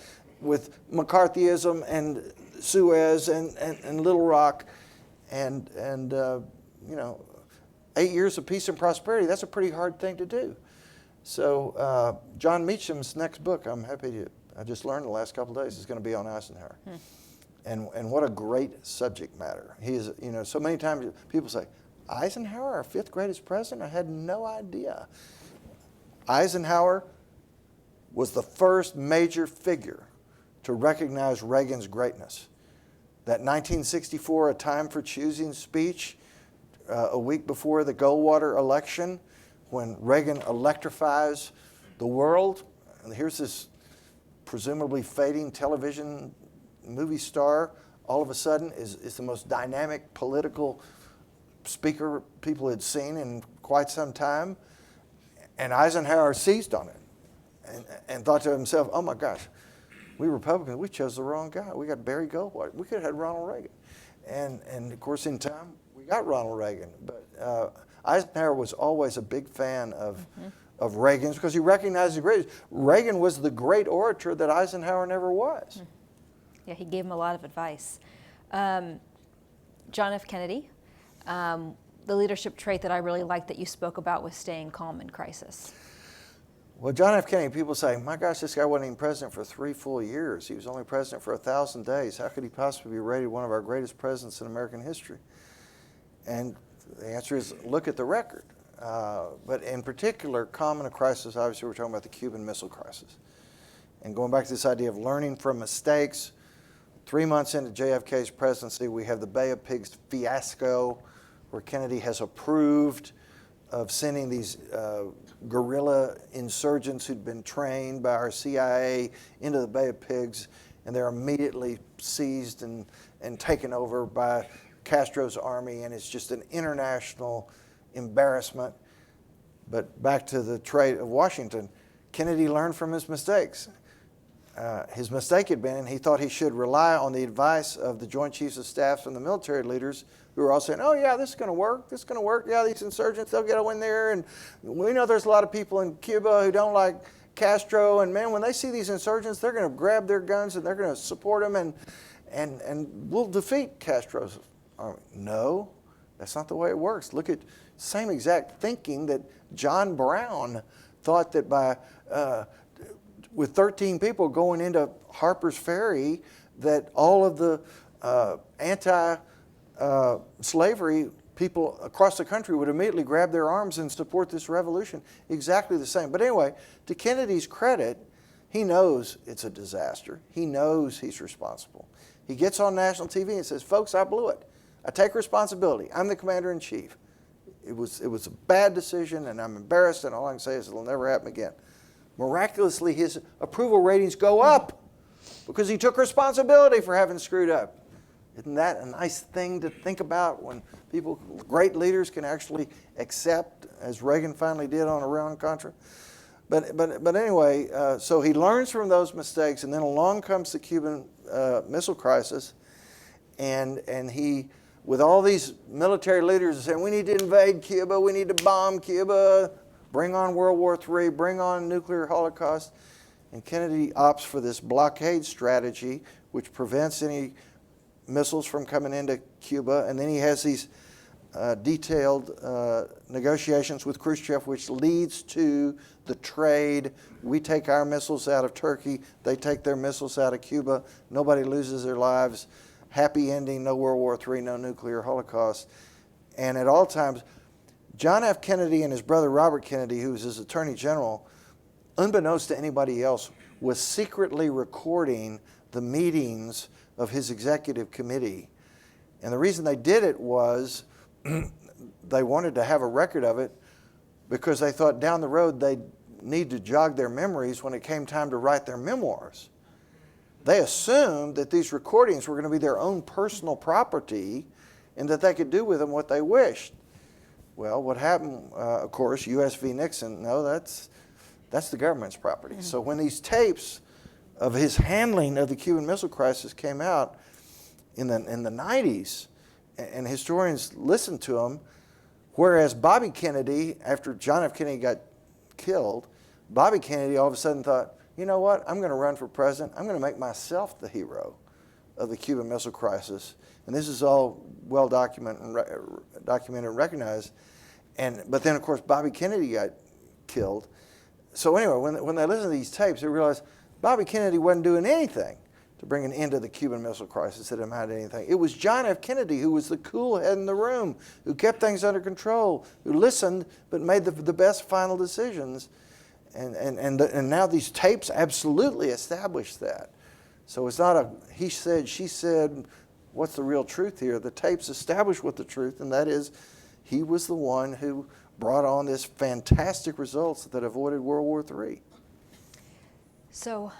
with McCarthyism and Suez and Little Rock and 8 years of peace and prosperity. That's a pretty hard thing to do. So Jon Meacham's next book, I just learned the last couple of days, is going to be on Eisenhower. And what a great subject matter. He is, so many times people say, Eisenhower, our 5th greatest president? I had no idea. Eisenhower was the first major figure to recognize Reagan's greatness. That 1964 A Time for Choosing speech, a week before the Goldwater election, when Reagan electrifies the world, and here's this presumably fading television movie star, all of a sudden is the most dynamic political speaker people had seen in quite some time. And Eisenhower seized on it and thought to himself, oh my gosh, we Republicans, we chose the wrong guy. We got Barry Goldwater. We could have had Ronald Reagan. And of course, in time, we got Ronald Reagan. But Eisenhower was always a big fan of Reagan's because he recognized the greatest. Reagan was the great orator that Eisenhower never was. Yeah, he gave him a lot of advice. John F. Kennedy, the leadership trait that I really liked that you spoke about was staying calm in crisis. Well, John F. Kennedy, people say, my gosh, this guy wasn't even president for 3 full years. He was only president for 1,000 days. How could he possibly be rated one of our greatest presidents in American history? And the answer is, look at the record. But in particular, calm in a crisis, obviously we're talking about the Cuban Missile Crisis. And going back to this idea of learning from mistakes, 3 months into JFK's presidency, we have the Bay of Pigs fiasco, where Kennedy has approved of sending these guerrilla insurgents who'd been trained by our CIA into the Bay of Pigs, and they're immediately seized and taken over by Castro's army, and it's just an international embarrassment. But back to the trait of Washington, Kennedy learned from his mistakes. His mistake had been, and he thought he should rely on the advice of the Joint Chiefs of Staff and the military leaders who were all saying, oh yeah, this is going to work, this is going to work, yeah, these insurgents, they'll get in there, and we know there's a lot of people in Cuba who don't like Castro, and man, when they see these insurgents, they're going to grab their guns and they're going to support them, and we'll defeat Castro's army. No, that's not the way it works. Look at same exact thinking that John Brown thought that by with 13 people going into Harper's Ferry, that all of the anti-slavery people across the country would immediately grab their arms and support this revolution. Exactly the same. But anyway, to Kennedy's credit, he knows it's a disaster. He knows he's responsible. He gets on national TV and says, folks, I blew it. I take responsibility. I'm the commander-in-chief. It was a bad decision, and I'm embarrassed, and all I can say is it'll never happen again. Miraculously, his approval ratings go up because he took responsibility for having screwed up. Isn't that a nice thing to think about when people, great leaders, can actually accept, as Reagan finally did on Iran-Contra? But anyway, so he learns from those mistakes, and then along comes the Cuban Missile Crisis, and he, with all these military leaders saying, we need to invade Cuba, we need to bomb Cuba, bring on World War III, bring on nuclear holocaust, and Kennedy opts for this blockade strategy, which prevents any missiles from coming into Cuba, and then he has these detailed negotiations with Khrushchev, which leads to the trade. We take our missiles out of Turkey, they take their missiles out of Cuba, nobody loses their lives, happy ending, no World War III, no nuclear holocaust. And at all times, John F. Kennedy and his brother Robert Kennedy, who was his Attorney General, unbeknownst to anybody else, was secretly recording the meetings of his executive committee. And the reason they did it was they wanted to have a record of it because they thought down the road they'd need to jog their memories when it came time to write their memoirs. They assumed that these recordings were going to be their own personal property and that they could do with them what they wished. Well, what happened, of course, U.S. v. Nixon, no, that's the government's property. Mm-hmm. So when these tapes of his handling of the Cuban Missile Crisis came out in the 90s, and historians listened to them, whereas Bobby Kennedy, after John F. Kennedy got killed, Bobby Kennedy all of a sudden thought, you know what, I'm going to run for president. I'm going to make myself the hero of the Cuban Missile Crisis. And this is all well documented and recognized. But then, of course, Bobby Kennedy got killed. So anyway, when they listened to these tapes, they realized Bobby Kennedy wasn't doing anything to bring an end to the Cuban Missile Crisis that amounted to anything. It was John F. Kennedy who was the cool head in the room, who kept things under control, who listened but made the best final decisions. And now these tapes absolutely establish that. So it's not a he said, she said, what's the real truth here? The tapes establish what the truth, and that is he was the one who brought on this fantastic results that avoided World War III. So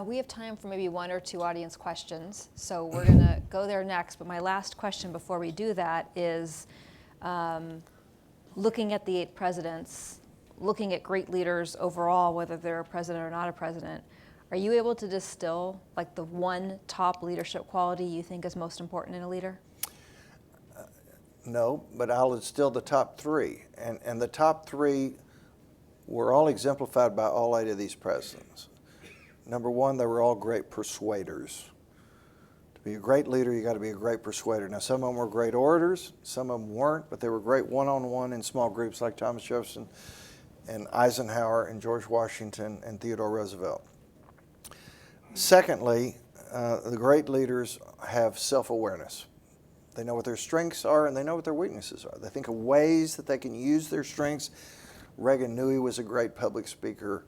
we have time for maybe one or two audience questions. So we're going to go there next. But my last question before we do that is looking at the 8 presidents, looking at great leaders overall, whether they're a president or not a president, are you able to distill like the one top leadership quality you think is most important in a leader? No, but I'll distill the top 3. And the top 3 were all exemplified by all 8 of these presidents. Number 1, they were all great persuaders. To be a great leader, you got to be a great persuader. Now, some of them were great orators, some of them weren't, but they were great one-on-one in small groups like Thomas Jefferson and Eisenhower and George Washington and Theodore Roosevelt. Secondly, the great leaders have self-awareness. They know what their strengths are and they know what their weaknesses are. They think of ways that they can use their strengths. Reagan knew he was a great public speaker,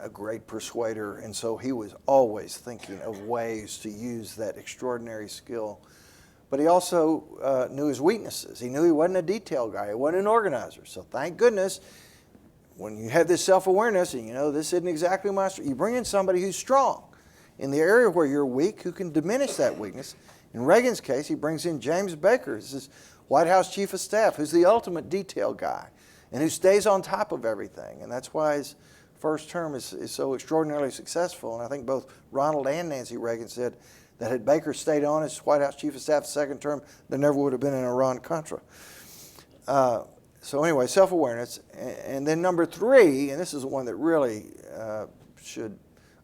a great persuader, and so he was always thinking of ways to use that extraordinary skill. But he also knew his weaknesses. He knew he wasn't a detail guy. He wasn't an organizer. So thank goodness, when you have this self-awareness and you know this isn't exactly my strength, you bring in somebody who's strong in the area where you're weak, who can diminish that weakness. In Reagan's case, he brings in James Baker, his White House Chief of Staff, who's the ultimate detail guy and who stays on top of everything. And that's why his first term is so extraordinarily successful. And I think both Ronald and Nancy Reagan said that had Baker stayed on as White House Chief of Staff the second term, there never would have been an Iran-Contra. So anyway, self-awareness. And then number 3, and this is the one that really should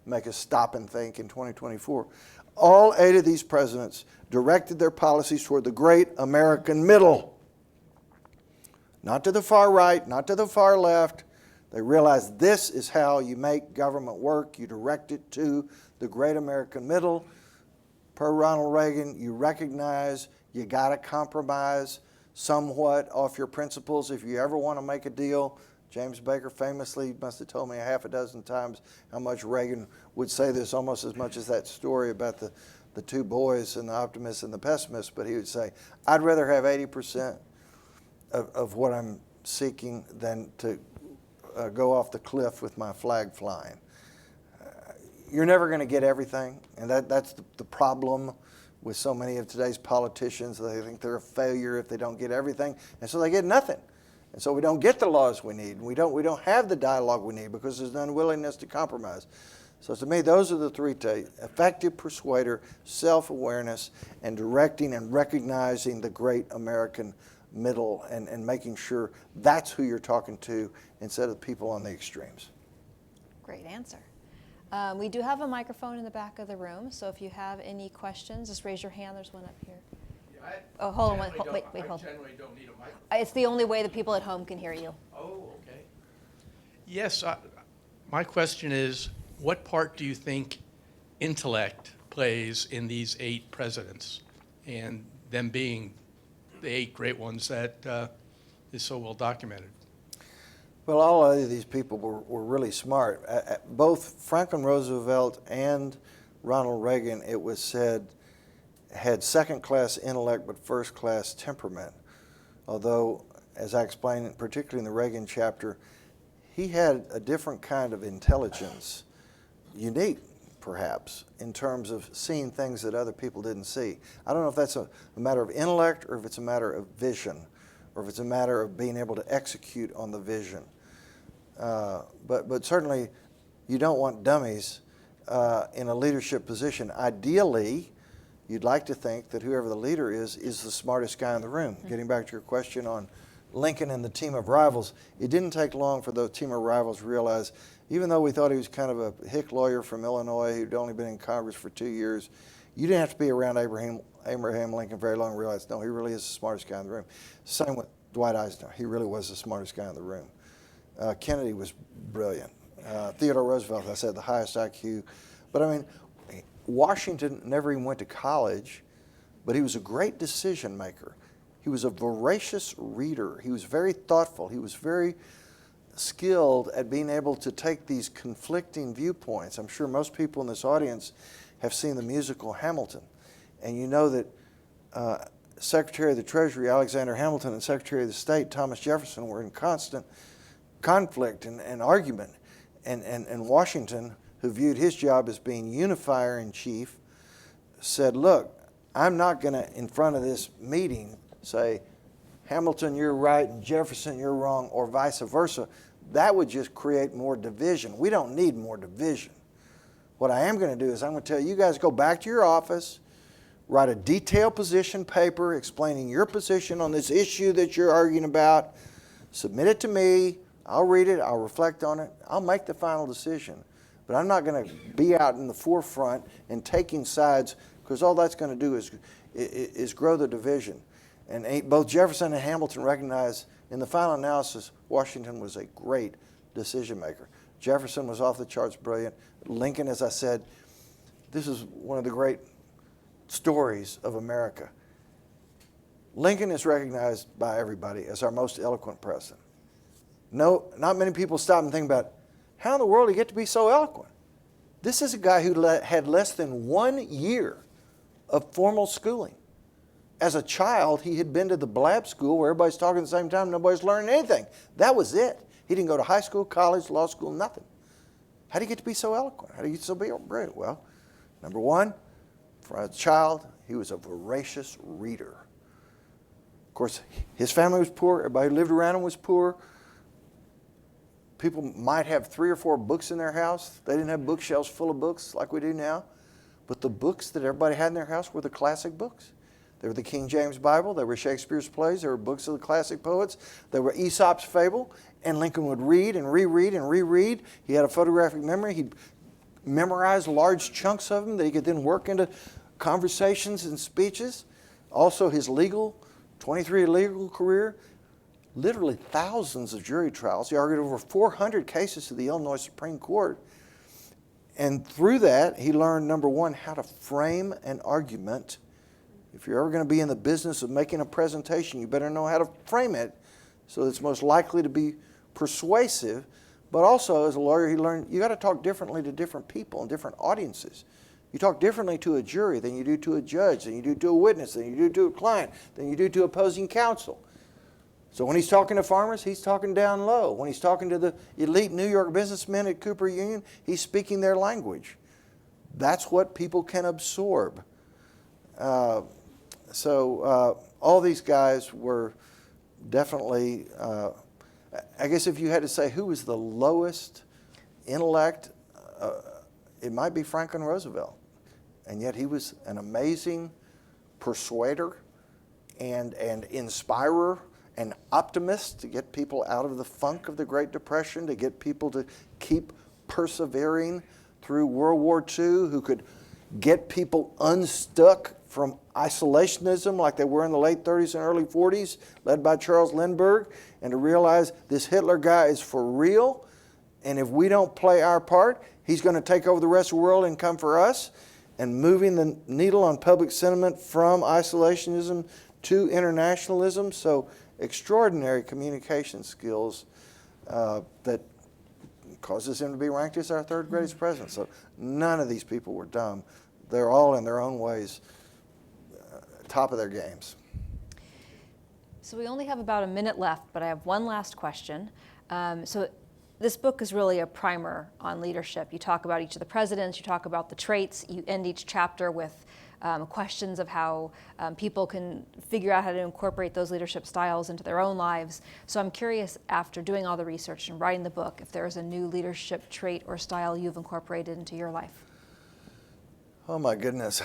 make us stop and think in 2024, all 8 of these presidents directed their policies toward the great American middle. Not to the far right, not to the far left. They realized this is how you make government work. You direct it to the great American middle. Per Ronald Reagan, you recognize you got to compromise somewhat off your principles if you ever want to make a deal. James Baker famously must have told me a half a dozen times how much Reagan would say this, almost as much as that story about the 2 boys and the optimist and the pessimist, but he would say, I'd rather have 80% of what I'm seeking than to go off the cliff with my flag flying. You're never going to get everything, and that's the problem with so many of today's politicians. They think they're a failure if they don't get everything, and so they get nothing. And so we don't get the laws we need. We don't have the dialogue we need because there's an unwillingness to compromise. So to me, those are the three T's: effective persuader, self-awareness, and directing and recognizing the great American middle and making sure that's who you're talking to instead of people on the extremes. Great answer. We do have a microphone in the back of the room, so if you have any questions, just raise your hand. There's one up here. Oh, hold on. Wait, hold I generally don't need a microphone. It's the only way the people at home can hear you. Oh, okay. Yes, my question is, what part do you think intellect plays in these 8 presidents, and them being the 8 great ones that is so well documented? Well, all of these people were really smart. Both Franklin Roosevelt and Ronald Reagan, it was said, had second-class intellect but first-class temperament. Although, as I explained, particularly in the Reagan chapter, he had a different kind of intelligence, unique perhaps, in terms of seeing things that other people didn't see. I don't know if that's a matter of intellect or if it's a matter of vision, or if it's a matter of being able to execute on the vision. But certainly, you don't want dummies in a leadership position. Ideally, you'd like to think that whoever the leader is the smartest guy in the room. Mm-hmm. Getting back to your question on Lincoln and the team of rivals, it didn't take long for the team of rivals to realize, even though we thought he was kind of a hick lawyer from Illinois who'd only been in Congress for 2 years, you didn't have to be around Abraham Lincoln very long to realize, no, he really is the smartest guy in the room. Same with Dwight Eisenhower. He really was the smartest guy in the room. Kennedy was brilliant. Theodore Roosevelt, I said, the highest IQ. But I mean, Washington never even went to college, but he was a great decision maker. He was a voracious reader. He was very thoughtful. He was very skilled at being able to take these conflicting viewpoints. I'm sure most people in this audience have seen the musical Hamilton. And you know that Secretary of the Treasury, Alexander Hamilton, and Secretary of the State, Thomas Jefferson, were in constant conflict and argument. And Washington, who viewed his job as being unifier in chief, said, look, I'm not going to, in front of this meeting, say, Hamilton, you're right, and Jefferson, you're wrong, or vice versa. That would just create more division. We don't need more division. What I am going to do is I'm going to tell you guys, go back to your office, write a detailed position paper explaining your position on this issue that you're arguing about, submit it to me, I'll read it, I'll reflect on it, I'll make the final decision. But I'm not going to be out in the forefront and taking sides, because all that's going to do is grow the division. And both Jefferson and Hamilton recognized in the final analysis, Washington was a great decision maker. Jefferson was off the charts brilliant. Lincoln, as I said, this is one of the great stories of America. Lincoln is recognized by everybody as our most eloquent president. No, not many people stop and think about, how in the world did he get to be so eloquent? This is a guy who had less than 1 year of formal schooling. As a child, he had been to the Blab school where everybody's talking at the same time, nobody's learning anything. That was it. He didn't go to high school, college, law school, nothing. How did he get to be so eloquent? How did he get so brilliant? Well, number one, for a child, he was a voracious reader. Of course, his family was poor. Everybody who lived around him was poor. People might have 3 or 4 books in their house. They didn't have bookshelves full of books like we do now. But the books that everybody had in their house were the classic books. They were the King James Bible. They were Shakespeare's plays. They were books of the classic poets. They were Aesop's fable. And Lincoln would read and reread and reread. He had a photographic memory. He'd memorize large chunks of them that he could then work into conversations and speeches. Also his 23 legal career. Literally thousands of jury trials. He argued over 400 cases to the Illinois Supreme Court. And through that, he learned, number one, how to frame an argument. If you're ever going to be in the business of making a presentation, you better know how to frame it so it's most likely to be persuasive. But also, as a lawyer, he learned you got to talk differently to different people and different audiences. You talk differently to a jury than you do to a judge, than you do to a witness, than you do to a client, than you do to opposing counsel. So when he's talking to farmers, he's talking down low. When he's talking to the elite New York businessmen at Cooper Union, he's speaking their language. That's what people can absorb. All these guys were definitely, I guess if you had to say who was the lowest intellect, it might be Franklin Roosevelt. And yet he was an amazing persuader and inspirer and optimist to get people out of the funk of the Great Depression, to get people to keep persevering through World War II, who could get people unstuck from isolationism like they were in the late 30s and early 40s, led by Charles Lindbergh, and to realize this Hitler guy is for real, and if we don't play our part, he's going to take over the rest of the world and come for us, and moving the needle on public sentiment from isolationism to internationalism. So extraordinary communication skills that causes him to be ranked as our third greatest president. So none of these people were dumb. They're all in their own ways top of their games. So we only have about a minute left, but I have one last question. So this book is really a primer on leadership. You talk about each of the presidents, you talk about the traits, you end each chapter with questions of how people can figure out how to incorporate those leadership styles into their own lives. So I'm curious, after doing all the research and writing the book, if there is a new leadership trait or style you've incorporated into your life. Oh my goodness.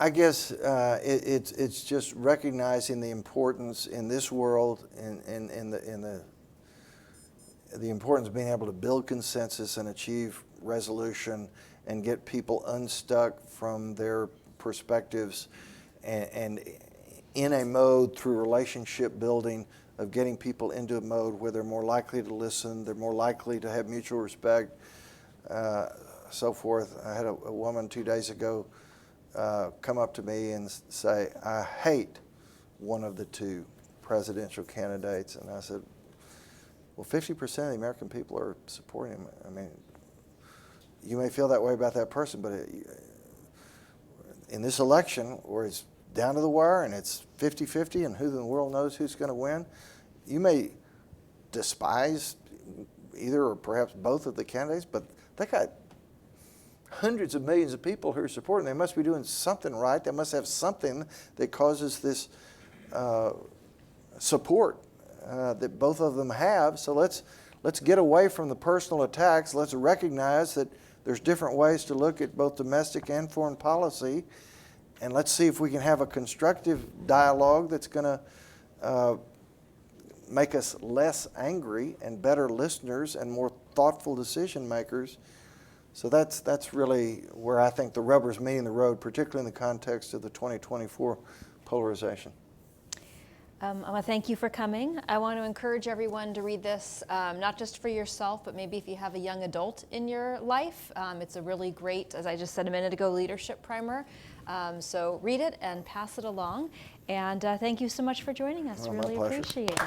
I guess it's just recognizing the importance in this world, in the importance of being able to build consensus and achieve resolution and get people unstuck from their perspectives, and in a mode through relationship building of getting people into a mode where they're more likely to listen, they're more likely to have mutual respect, so forth. I had a woman 2 days ago come up to me and say, I hate one of the two presidential candidates. And I said, well, 50% of the American people are supporting him. I mean, you may feel that way about that person, but in this election where it's down to the wire and it's 50-50 and who in the world knows who's going to win, you may despise either or perhaps both of the candidates, but they got hundreds of millions of people who are supporting. They must be doing something right. They must have something that causes this support that both of them have. So let's get away from the personal attacks. Let's recognize that there's different ways to look at both domestic and foreign policy, and let's see if we can have a constructive dialogue that's going to make us less angry and better listeners and more thoughtful decision makers. So that's really where I think the rubber's meeting the road, particularly in the context of the 2024 polarization. I want to thank you for coming. I want to encourage everyone to read this, not just for yourself, but maybe if you have a young adult in your life. It's a really great, as I just said a minute ago, leadership primer. So read it and pass it along. And thank you so much for joining us. Well, really my pleasure. Appreciate it.